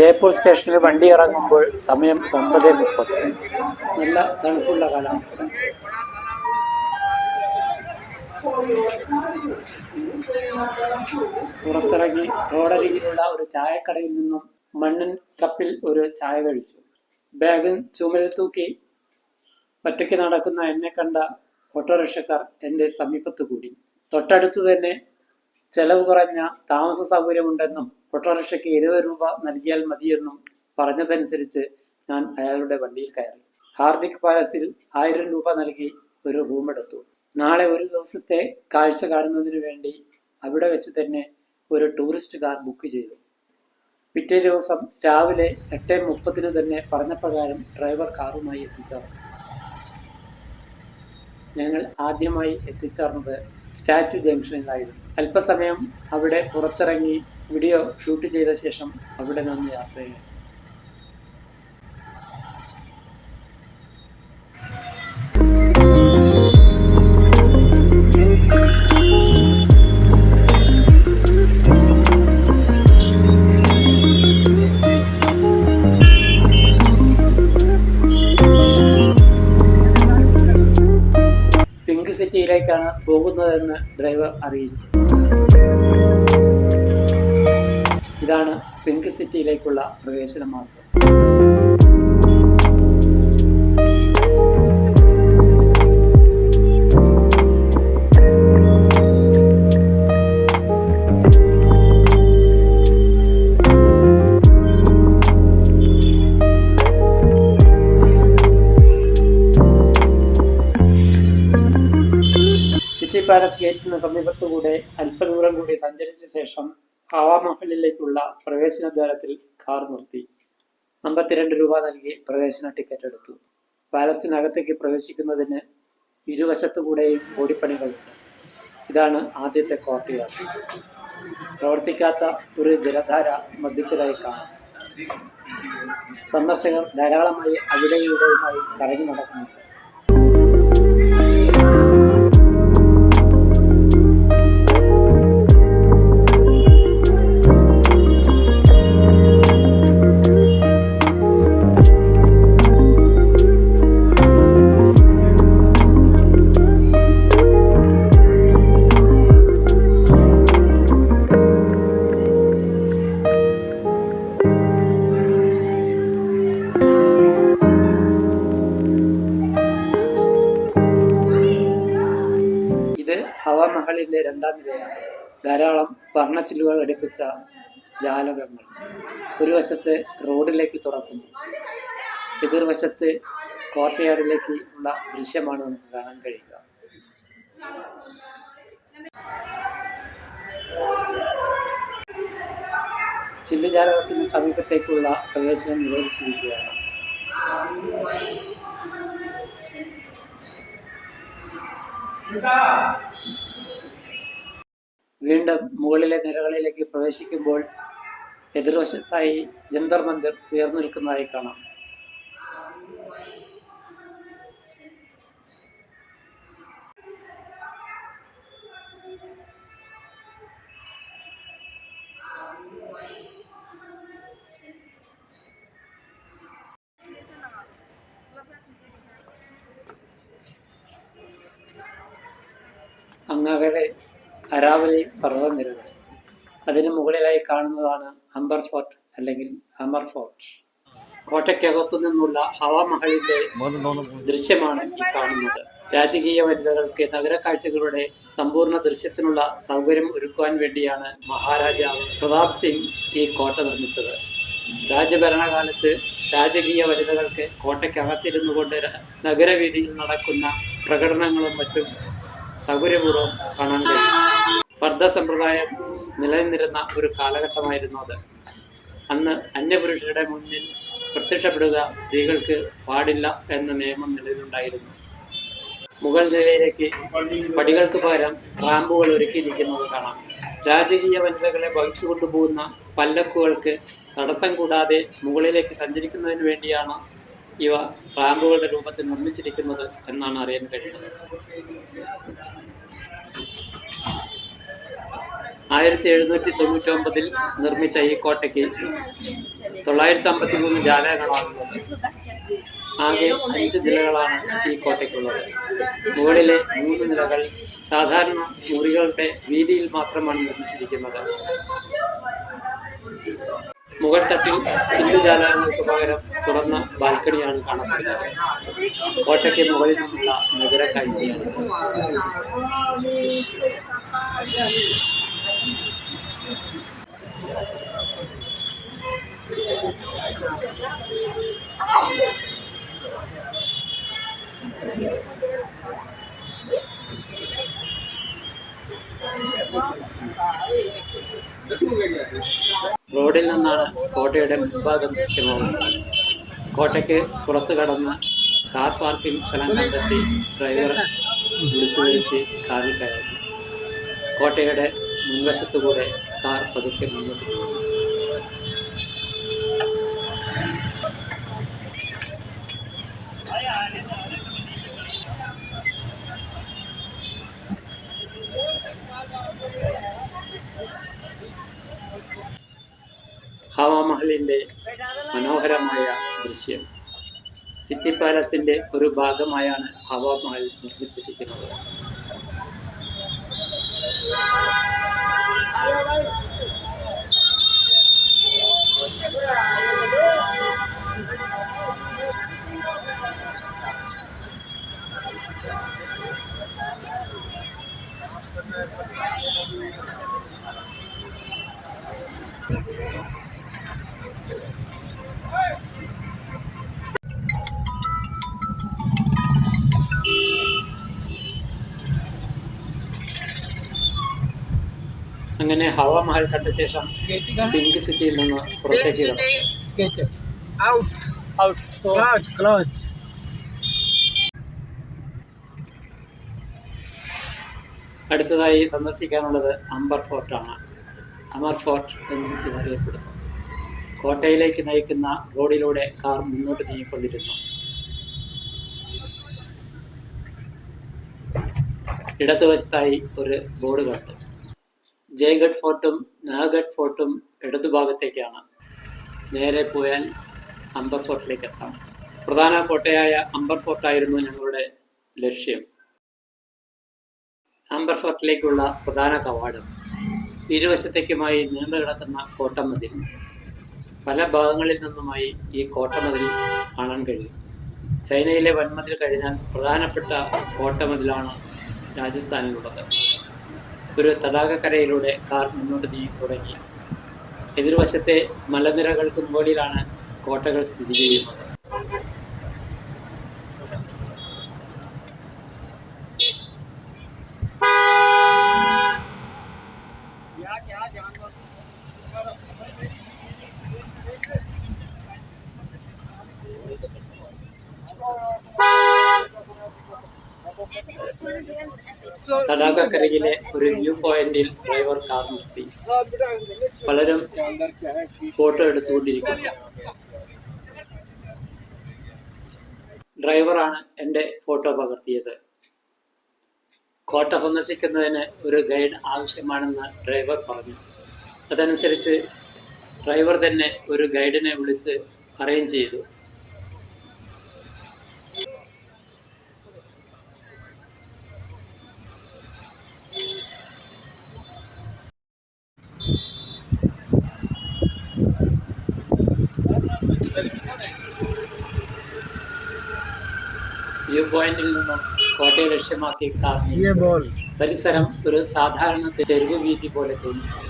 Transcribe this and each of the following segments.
ജയ്പൂർ സ്റ്റേഷനിൽ വണ്ടി ഇറങ്ങുമ്പോൾ സമയം 9:30. നല്ല തണുപ്പുള്ള കാലാവസ്ഥ. പുറത്തിറങ്ങി റോഡരികിലുള്ള ഒരു ചായക്കടയിൽ നിന്നും മണ്ണിൻ കപ്പിൽ ഒരു ചായ കഴിച്ചു. ബാഗും ചുമലിൽ തൂക്കി ഒറ്റയ്ക്ക് നടക്കുന്ന എന്നെ കണ്ട ഓട്ടോറിക്ഷക്കാർ എന്റെ സമീപത്ത് കൂടി. തൊട്ടടുത്ത് തന്നെ ചെലവ് കുറഞ്ഞ താമസ സൗകര്യമുണ്ടെന്നും ഓട്ടോറിക്ഷയ്ക്ക് 20 രൂപ നൽകിയാൽ മതിയെന്നും പറഞ്ഞതനുസരിച്ച് ഞാൻ അയാളുടെ വണ്ടിയിൽ കയറി. ഹാർദിക് പാലസിൽ 1000 രൂപ നൽകി ഒരു റൂം എടുത്തു. നാളെ ഒരു ദിവസത്തെ കാഴ്ച കാണുന്നതിന് വേണ്ടി അവിടെ വെച്ച് തന്നെ ഒരു ടൂറിസ്റ്റ് കാർ ബുക്ക് ചെയ്തു. പിറ്റേ ദിവസം രാവിലെ 8:30 തന്നെ പറഞ്ഞ പ്രകാരം ഡ്രൈവർ കാറുമായി എത്തിച്ചേർന്നു. ഞങ്ങൾ ആദ്യമായി എത്തിച്ചേർന്നത് സ്റ്റാച്യു ജംഗ്ഷനിലായിരുന്നു. അല്പസമയം അവിടെ പുറത്തിറങ്ങി വീഡിയോ ഷൂട്ട് ചെയ്ത ശേഷം അവിടെ നിന്ന് യാത്ര ചെയ്തു. പിങ്ക് സിറ്റിയിലേക്കാണ് പോകുന്നതെന്ന് ഡ്രൈവർ അറിയിച്ചു. ഇതാണ് പിങ്ക് സിറ്റിയിലേക്കുള്ള പ്രവേശന മാർഗം. സിറ്റി പാലസ് ഗേറ്റിന് സമീപത്തുകൂടെ അല്പദൂരം കൂടി സഞ്ചരിച്ച ശേഷം ഹവാമഹലിലേക്കുള്ള പ്രവേശന ദ്വാരത്തിൽ കാർ നിർത്തി. 52 രൂപ നൽകി പ്രവേശന ടിക്കറ്റ് എടുത്തു. പാലസിനകത്തേക്ക് പ്രവേശിക്കുന്നതിന് ഇരുവശത്തുകൂടെയും ഓടിപ്പണികളുണ്ട്. ഇതാണ് ആദ്യത്തെ കോർട്ട്യാർഡ്. പ്രവർത്തിക്കാത്ത ഒരു ജലധാര മധ്യത്തിലായി കാണാം. സന്ദർശകർ ധാരാളമായി അവിടെയുടെയുമായി കറങ്ങി നടക്കുന്നുണ്ട്. ഹവാമഹലിന്റെ 2ാം നിലയാണ്. ധാരാളം വർണ്ണച്ചില്ലുകൾ ഘടിപ്പിച്ച ജാലകങ്ങൾ ഒരു വശത്ത് റോഡിലേക്ക് തുറക്കുന്നു. എതിർവശത്ത് കോർട്ട്യാർഡിലേക്ക് ഉള്ള ദൃശ്യമാണ് നമുക്ക് കാണാൻ കഴിയുക. ചില്ലുജാലകത്തിന് സമീപത്തേക്കുള്ള പ്രവേശനം നിരോധിച്ചിരിക്കുകയാണ്. വീണ്ടും മുകളിലെ നിരകളിലേക്ക് പ്രവേശിക്കുമ്പോൾ എതിർവശത്തായി ജന്തർ മന്ദിർ ഉയർന്നു നിൽക്കുന്നതായി കാണാം. അങ്ങകലെ അരാവലി പർവ്വതനിരകൾ. അതിന് മുകളിലായി കാണുന്നതാണ് അംബർ ഫോർട്ട് അല്ലെങ്കിൽ അമർ ഫോർട്ട്. കോട്ടയ്ക്കകത്തു നിന്നുള്ള ഹവാമഹലിന്റെ ദൃശ്യമാണ് ഈ കാണുന്നത്. രാജകീയ വനിതകൾക്ക് നഗര കാഴ്ചകളുടെ സമ്പൂർണ്ണ ദൃശ്യത്തിനുള്ള സൗകര്യം ഒരുക്കുവാൻ വേണ്ടിയാണ് മഹാരാജാവ് പ്രതാപ് സിംഗ് ഈ കോട്ട നിർമ്മിച്ചത്. രാജഭരണകാലത്ത് രാജകീയ വനിതകൾക്ക് കോട്ടയ്ക്കകത്തിരുന്നു കൊണ്ട് നഗരവീതിയിൽ നടക്കുന്ന പ്രകടനങ്ങളും മറ്റും സൗകര്യപൂർവ്വം കാണാൻ കഴിയും. പർദ്ദ സമ്പ്രദായം നിലനിന്നിരുന്ന ഒരു കാലഘട്ടമായിരുന്നു അത്. അന്ന് അന്യപുരുഷരുടെ മുന്നിൽ പ്രത്യക്ഷപ്പെടുക സ്ത്രീകൾക്ക് പാടില്ല എന്ന നിയമം നിലവിലുണ്ടായിരുന്നു. മുകൾ നിലയിലേക്ക് പടികൾക്ക് പകരം റാമ്പുകൾ ഒരുക്കിയിരിക്കുന്നത് കാണാം. രാജകീയ വനിതകളെ വഹിച്ചു കൊണ്ടുപോകുന്ന പല്ലക്കുകൾക്ക് തടസ്സം കൂടാതെ മുകളിലേക്ക് സഞ്ചരിക്കുന്നതിന് വേണ്ടിയാണ് ഇവ റാമ്പുകളുടെ രൂപത്തിൽ നിർമ്മിച്ചിരിക്കുന്നത് എന്നാണ് അറിയാൻ കഴിയുന്നത്. 1799 നിർമ്മിച്ച ഈ കോട്ടയ്ക്ക് 953 ജാലകങ്ങളാണുള്ളത്. ആകെ 5 നിലകളാണ് ഈ കോട്ടയ്ക്കുള്ളത്. മുകളിലെ 3 നിലകൾ സാധാരണ മുറികളുടെ വീതിയിൽ മാത്രമാണ് നിർമ്മിച്ചിരിക്കുന്നത്. മുകൾ തട്ടിൽ ചില്ലുജാലകങ്ങൾക്ക് പകരം തുറന്ന ബാൽക്കണിയാണ് കാണപ്പെടുന്നത്. കോട്ടയ്ക്ക് മുകളിൽ നിന്നുള്ള നഗര കാഴ്ചയാണ്. റോഡിൽ നിന്നാണ് കോട്ടയുടെ മുൻഭാഗം ദൃശ്യമാകുന്നത്. കോട്ടയ്ക്ക് പുറത്തു കടന്ന് കാർ പാർക്കിംഗ് സ്ഥലം കണ്ടെത്തി ഡ്രൈവർ വിളിച്ചു വരുത്തി കാറിൽ കയറി. കോട്ടയുടെ മുൻവശത്തുകൂടെ കാർ പതുക്കെ മുന്നോട്ട് പോകുന്നു. ഹവാമഹലിന്റെ മനോഹരമായ ദൃശ്യം. സിറ്റി പാലസിന്റെ ഒരു ഭാഗമായാണ് ഹവാമഹൽ നിർമ്മിച്ചിരിക്കുന്നത്. അങ്ങനെ ഹവാമഹൽ കണ്ട ശേഷം പിങ്ക് സിറ്റിയിൽ നിന്ന് പുറത്തേക്ക് അടുത്തതായി സന്ദർശിക്കാനുള്ളത് അംബർ ഫോർട്ടാണ്. അമർ ഫോർട്ട് എന്നും ഇതറിയപ്പെടുന്നു. കോട്ടയിലേക്ക് നയിക്കുന്ന റോഡിലൂടെ കാർ മുന്നോട്ട് നീങ്ങിക്കൊണ്ടിരുന്നു. ഇടതുവശത്തായി ഒരു ബോർഡ് കണ്ടു. ജയ്ഗഡ് ഫോർട്ടും നഹഗഡ് ഫോർട്ടും ഇടതുഭാഗത്തേക്കാണ്. നേരെ പോയാൽ അംബർ ഫോർട്ടിലേക്ക് എത്താം. പ്രധാന കോട്ടയായ അംബർ ഫോർട്ടായിരുന്നു ഞങ്ങളുടെ ലക്ഷ്യം. അംബർ ഫോർട്ടിലേക്കുള്ള പ്രധാന കവാടം. ഇരുവശത്തേക്കുമായി നീണ്ടു കിടക്കുന്ന കോട്ടമതിൽ. പല ഭാഗങ്ങളിൽ നിന്നുമായി ഈ കോട്ടമതിൽ കാണാൻ കഴിയും. ചൈനയിലെ വൻമതിൽ കഴിഞ്ഞാൽ പ്രധാനപ്പെട്ട കോട്ടമതിലാണ് രാജസ്ഥാനിലുള്ളത്. ഒരു തടാകക്കരയിലൂടെ കാർ മുന്നോട്ട് നീങ്ങി തുടങ്ങി. എതിർവശത്തെ മലനിരകൾക്ക് മുകളിലാണ് കോട്ടകൾ സ്ഥിതി ചെയ്യുന്നത്. തടാകക്കരയിലെ ഒരു വ്യൂ പോയിന്റിൽ ഡ്രൈവർ കാർ നിർത്തി. പലരും ഫോട്ടോ എടുത്തുകൊണ്ടിരിക്കുന്നു. ഡ്രൈവറാണ് എൻ്റെ ഫോട്ടോ പകർത്തിയത്. കോട്ട സന്ദർശിക്കുന്നതിന് ഒരു ഗൈഡ് ആവശ്യമാണെന്ന് ഡ്രൈവർ പറഞ്ഞു. അതനുസരിച്ച് ഡ്രൈവർ തന്നെ ഒരു ഗൈഡിനെ വിളിച്ച് അറേഞ്ച് ചെയ്തു. വ്യൂ പോയിന്റിൽ നിന്നും കോട്ടയെ ലക്ഷ്യമാക്കി കാർ പരിസരം ഒരു സാധാരണ തെരുവ് വീതി പോലെ തോന്നിച്ചു.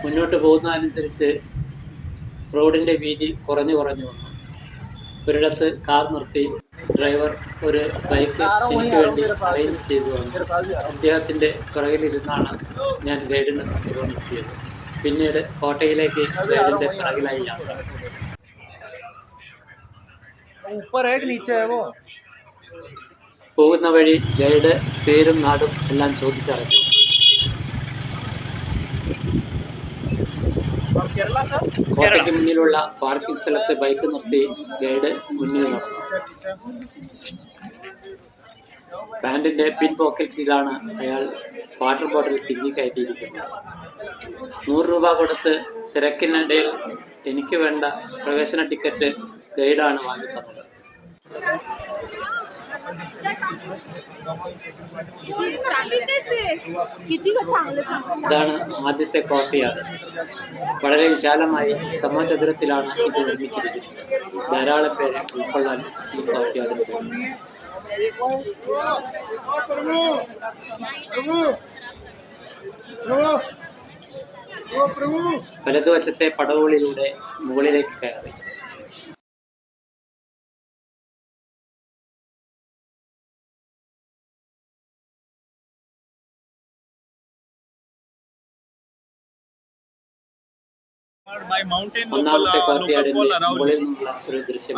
മുന്നോട്ട് പോകുന്നതനുസരിച്ച് റോഡിന്റെ വീതി കുറഞ്ഞു വന്നു. ഒരിടത്ത് കാർ നിർത്തി ഡ്രൈവർ ഒരു ബൈക്ക് എനിക്ക് വേണ്ടി അറേഞ്ച് ചെയ്തു വന്നു. അദ്ദേഹത്തിന്റെ പിറകിലിരുന്നാണ് ഞാൻ ഗൈഡിന്റെ സമീപം നിർത്തിയത്. പിന്നീട് കോട്ടയിലേക്ക് ഗൈഡിന്റെ പിറകിലായി യാത്ര. പോകുന്ന വഴി ഗൈഡ് പേരും നാടും എല്ലാം ചോദിച്ചറിഞ്ഞു. കോട്ടയ്ക്ക് മുന്നിലുള്ള പാർക്കിംഗ് സ്ഥലത്ത് ബൈക്ക് നിർത്തി ഗൈഡ് മുന്നിൽ നടന്നു. പാന്റിന്റെ പിൻ പോക്കറ്റിലാണ് അയാൾ വാട്ടർ ബോട്ടിൽ തിരികെ കയറ്റിയിരിക്കുന്നത്. 100 രൂപ കൊടുത്ത് തിരക്കിനിടയിൽ എനിക്ക് വേണ്ട പ്രവേശന ടിക്കറ്റ് ഗൈഡാണ് വാങ്ങി തന്നത്. ഇതാണ് ആദ്യത്തെ കോർട്ട്യാർഡ്. വളരെ വിശാലമായി സമചതുരത്തിലാണ് ഇത് നിർമ്മിച്ചിരിക്കുന്നത്. ധാരാളം പേരെ ഉൾക്കൊള്ളാൻ ഈ കോർട്ട്യാർഡിന് കഴിയും. വലതുവശത്തെ പടവുകളിലൂടെ മുകളിലേക്ക് കയറി. ഒന്നാമത്തെ കോർട്ട്യാർഡിന്റെ മുകളിൽ നിന്നുള്ള ഒരു ദൃശ്യം.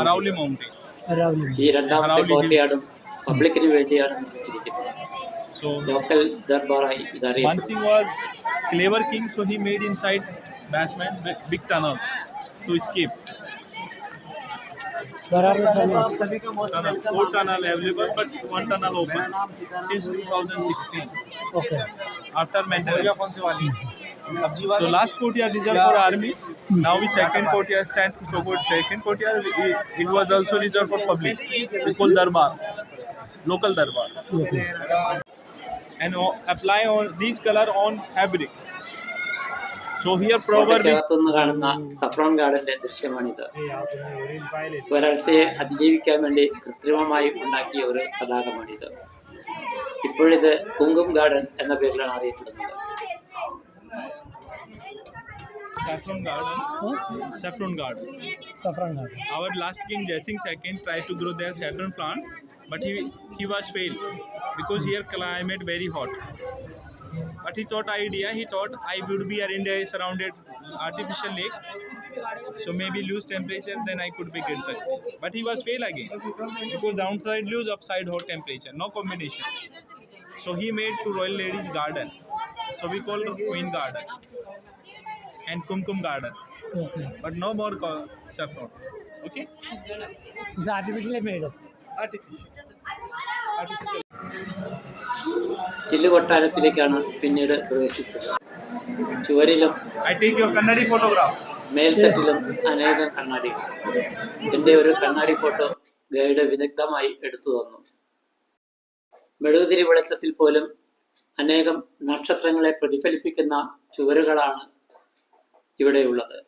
ഈ രണ്ടാമത്തെ കോർട്ട്യാർഡും പബ്ലിക്കിന് വേണ്ടിയാണ് നിർമ്മിച്ചിരിക്കുന്നത്. Local ദർബാറായി ഇതറിയപ്പെടുന്നു. Once he was clever king, so he made inside basement big tunnels to escape. Four tunnel available, but one tunnel open since 2016. Okay. After maintenance. So last courtyard reserved for army. Now we second courtyard stand to show good. Second courtyard it was also reserved for public. We call darbar, local darbar. Okay. And apply on these color on fabric. So here proverb is കാണുന്ന saffron ഗാർഡന്റെ ദൃശ്യമാണിത്. വരൾച്ചയെ അതിജീവിക്കാൻ വേണ്ടി കൃത്രിമമായി ഉണ്ടാക്കിയ ഒരു തടാകമാണിത്. ഇപ്പോഴിത് കുങ്കും garden എന്ന പേരിലാണ് അറിയപ്പെടുന്നത്. Saffron garden. Our last king Jaising II tried to grow their saffron plant, but he was failed because here climate very hot. But he thought I would be surrounded artificial lake, so maybe lose temperature, then I could be get success. But he was fail again because downside lose, upside hot temperature, no combination. So he made two royal ladies garden. So we call the queen garden and kumkum garden. Okay. But no more saffron. Okay. It's artificially made up. Artificial. ചില്ലുകൊട്ടാരത്തിലേക്കാണ് പിന്നീട് പ്രവേശിച്ചത്. ചുവരിലും I take your Kannadi photograph. മേൽത്തട്ടിലും അനേകം കണ്ണാടികൾ. എന്റെ ഒരു കണ്ണാടി photo guide വിദഗ്ധമായി എടുത്തു തന്നു. മെഴുകുതിരി വെളിച്ചത്തിൽ പോലും അനേകം നക്ഷത്രങ്ങളെ പ്രതിഫലിപ്പിക്കുന്ന ചുവരുകളാണ് ഇവിടെയുള്ളത്.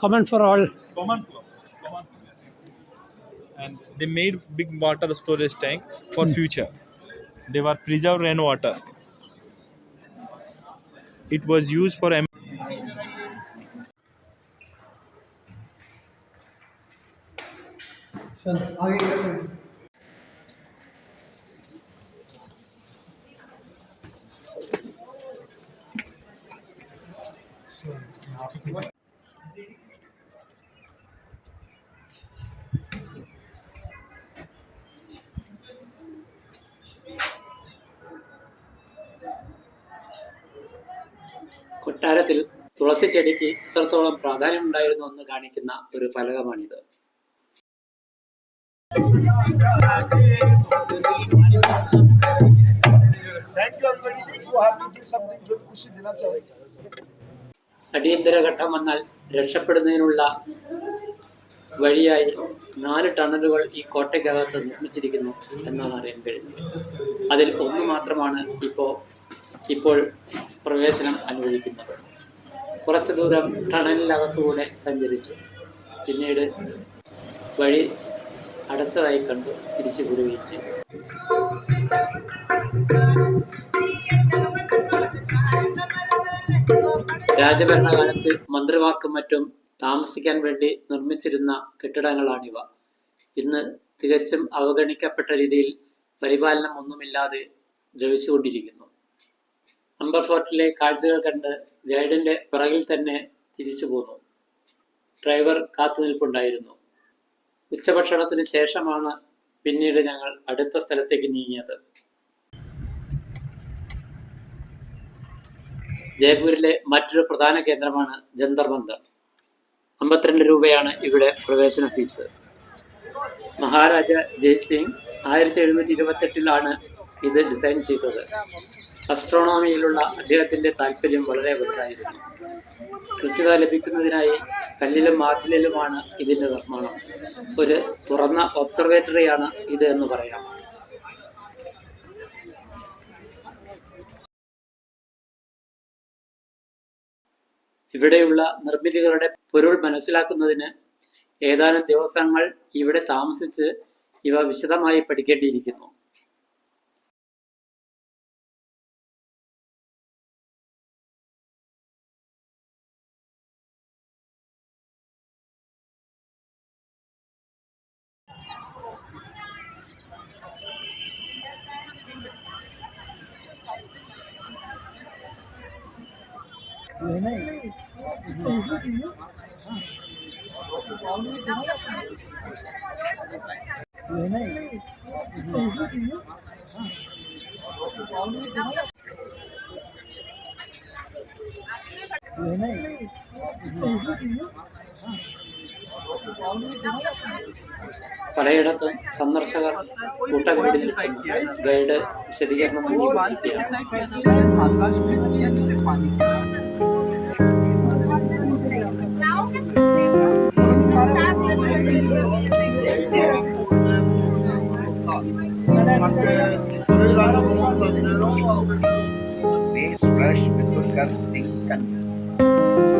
Common for all. Common. And they made big water storage tank for future. They were preserved rainwater. It was used for കൊട്ടാരത്തിൽ തുളസി ചെടിക്ക് എത്രത്തോളം പ്രാധാന്യമുണ്ടായിരുന്നു എന്ന് കാണിക്കുന്ന ഒരു ഫലകമാണിത്. അടിയന്തര ഘട്ടം വന്നാൽ രക്ഷപ്പെടുന്നതിനുള്ള വഴിയായി 4 ടണലുകൾ ഈ കോട്ടയ്ക്കകത്ത് നിർമ്മിച്ചിരിക്കുന്നു എന്നാണ് അറിയാൻ കഴിയുന്നത്. അതിൽ ഒന്ന് മാത്രമാണ് ഇപ്പോൾ പ്രവേശനം അനുവദിക്കുന്നത്. കുറച്ചു ദൂരം ടണലിനകത്തുകൂടെ സഞ്ചരിച്ചു. പിന്നീട് വഴി അടച്ചതായി കണ്ടു തിരിച്ചു വിടുകയും ചെയ്തു. രാജഭരണകാലത്ത് മന്ത്രിമാർക്കും മറ്റും താമസിക്കാൻ വേണ്ടി നിർമ്മിച്ചിരുന്ന കെട്ടിടങ്ങളാണിവ. ഇന്ന് തികച്ചും അവഗണിക്കപ്പെട്ട രീതിയിൽ പരിപാലനം ഒന്നുമില്ലാതെ ദ്രവിച്ചുകൊണ്ടിരിക്കുന്നു. അംബർ ഫോർട്ടിലെ കാഴ്ചകൾ കണ്ട് ഗൈഡിന്റെ പിറകിൽ തന്നെ തിരിച്ചു പോന്നു. ഡ്രൈവർ കാത്തുനിൽപ്പുണ്ടായിരുന്നു. ഉച്ചഭക്ഷണത്തിന് ശേഷമാണ് പിന്നീട് ഞങ്ങൾ അടുത്ത സ്ഥലത്തേക്ക് നീങ്ങിയത്. ജയ്പൂരിലെ മറ്റൊരു പ്രധാന കേന്ദ്രമാണ് ജന്തർ മന്ദർ. 52 രൂപയാണ് ഇവിടെ പ്രവേശന ഫീസ്. മഹാരാജ ജയ്സിംഗ് 1728 ഇത് ഡിസൈൻ ചെയ്തത്. അസ്ട്രോണോമിയിലുള്ള അദ്ദേഹത്തിന്റെ താല്പര്യം വളരെ വലുതായിരുന്നു. കൃത്യത ലഭിക്കുന്നതിനായി കല്ലിലും മാർബിളിലുമാണ് ഇതിന്റെ നിർമ്മാണം. ഒരു തുറന്ന ഒബ്സർവേറ്ററിയാണ് ഇത് എന്ന് പറയാം. ഇവിടെയുള്ള നിർമ്മിതികളുടെ പൊരുൾ മനസ്സിലാക്കുന്നതിന് ഏതാനും ദിവസങ്ങൾ ഇവിടെ താമസിച്ച് ഇവ വിശദമായി പഠിക്കേണ്ടിയിരിക്കുന്നു. പലയിടത്തും സന്ദർശകർ കൂട്ടക്കൂടി നിൽക്കുന്നു. ഗൈഡ് വിശദീകരണം बेस ब्रश मिथुनकर सिंह कन्या।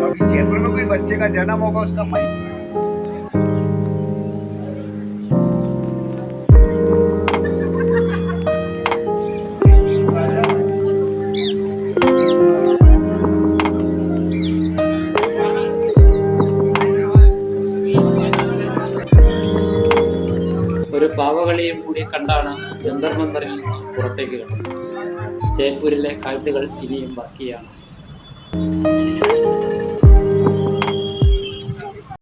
अभी जयपुर में कोई बच्चे का जन्म होगा उसका ഒരു പാവകളിയും കൂടി കണ്ടാണ് ജന്തർ മന്ദറിൽ പുറത്തേക്ക് കിടന്നത്. ജയ്പൂരിലെ കാഴ്ചകൾ ഇനിയും ബാക്കിയാണ്.